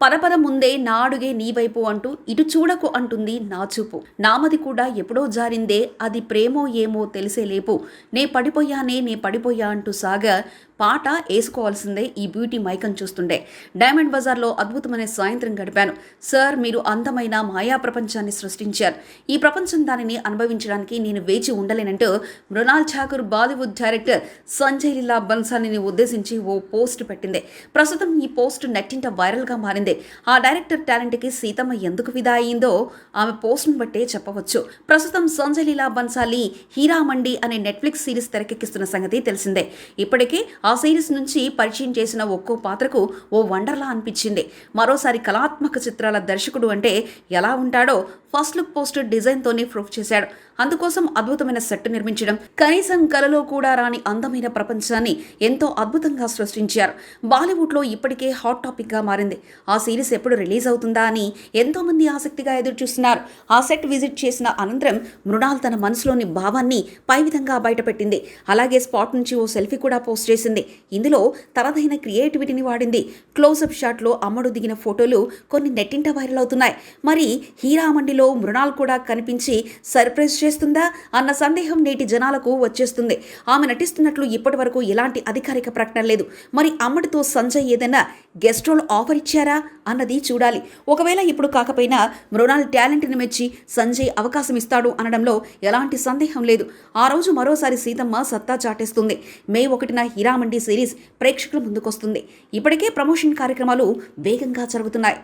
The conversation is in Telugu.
పరపర ముందే నా అడుగే నీ వైపు అంటూ ఇటు చూడకు అంటుంది నా చూపు. నామది కూడా ఎప్పుడో జారిందే అది ప్రేమో ఏమో తెలిసే లేపు. నే పడిపోయా అంటూ సాగా పాట వేసుకోవాల్సిందే ఈ బ్యూటీ మైకన్ చూస్తుండే. డైమండ్ బజార్లో అద్భుతమైన సాయంత్రం గడిపాను. సార్, మీరు అందమైన మాయా ప్రపంచాన్ని సృష్టించారు. ఈ ప్రపంచం దానిని అనుభవించడానికి నేను వేచి ఉండలేనంటూ మృణాల్ ఠాకూర్ బాలీవుడ్ డైరెక్టర్ సంజయ్ లీలా బన్సాలీని ఉద్దేశించి ఓ పోస్ట్ పెట్టింది. ప్రస్తుతం ఈ పోస్ట్ నెట్టింట వైరల్గా మారింది. ఆ డైరెక్టర్ టాలెంట్కి సీతమ్మ ఎందుకు విదా అయిందో ఆమె పోస్ట్ను బట్టే చెప్పవచ్చు. ప్రస్తుతం సంజయ్ లీలా బన్సాలీ హీరామండి అనే నెట్ఫ్లిక్స్ సిరీస్ తెరకెక్కిస్తున్న సంగతి తెలిసిందే. ఇప్పటికే ఆ సిరీస్ నుంచి పరిచయం చేసిన ఒక్కో పాత్రకు ఓ వండర్లా అనిపించింది. మరోసారి కళాత్మక చిత్రాల దర్శకుడు అంటే ఎలా ఉంటాడో ఫస్ట్ లుక్ పోస్టర్ డిజైన్తోనే ప్రూఫ్ చేశాడు. అందుకోసం అద్భుతమైన సెట్ నిర్మించడం, కనీసం కలలో కూడా రాని అందమైన ప్రపంచాన్ని ఎంతో అద్భుతంగా సృష్టించారు. బాలీవుడ్లో ఇప్పటికే హాట్ టాపిక్గా మారింది. ఆ సిరీస్ ఎప్పుడు రిలీజ్ అవుతుందా అని ఎంతో మంది ఆసక్తిగా ఎదురుచూస్తున్నారు. ఆ సెట్ విజిట్ చేసిన అనంతరం మృణాల్ తన మనసులోని భావాన్ని పై విధంగా బయటపెట్టింది. అలాగే స్పాట్ నుంచి ఓ సెల్ఫీ కూడా పోస్ట్ చేసింది. ఇందులో తనదైన క్రియేటివిటీని వాడింది. క్లోజప్ షాట్లో అమ్మడు దిగిన ఫోటోలు కొన్ని నెట్టింట వైరల్ అవుతున్నాయి. మరి హీరామండిలో మృణాల్ కూడా కనిపించి సర్ప్రైజ్ చేస్తుందా అన్న సందేహం నేటి జనాలకు వచ్చేస్తుంది. ఆమె నటిస్తున్నట్లు ఇప్పటి వరకు ఎలాంటి అధికారిక ప్రకటన లేదు. మరి అమ్మడితో సంజయ్ ఏదైనా గెస్ట్ రోల్ ఆఫర్ ఇచ్చారా అన్నది చూడాలి. ఒకవేళ ఇప్పుడు కాకపోయినా మృణాల్ టాలెంట్ని మెచ్చి సంజయ్ అవకాశం ఇస్తాడు అనడంలో ఎలాంటి సందేహం లేదు. ఆ రోజు మరోసారి సీతమ్మ సత్తా చాటేస్తుంది. మే 1న హీరామండి సిరీస్ ప్రేక్షకుల ముందుకొస్తుంది. ఇప్పటికే ప్రమోషన్ కార్యక్రమాలు వేగంగా జరుగుతున్నాయి.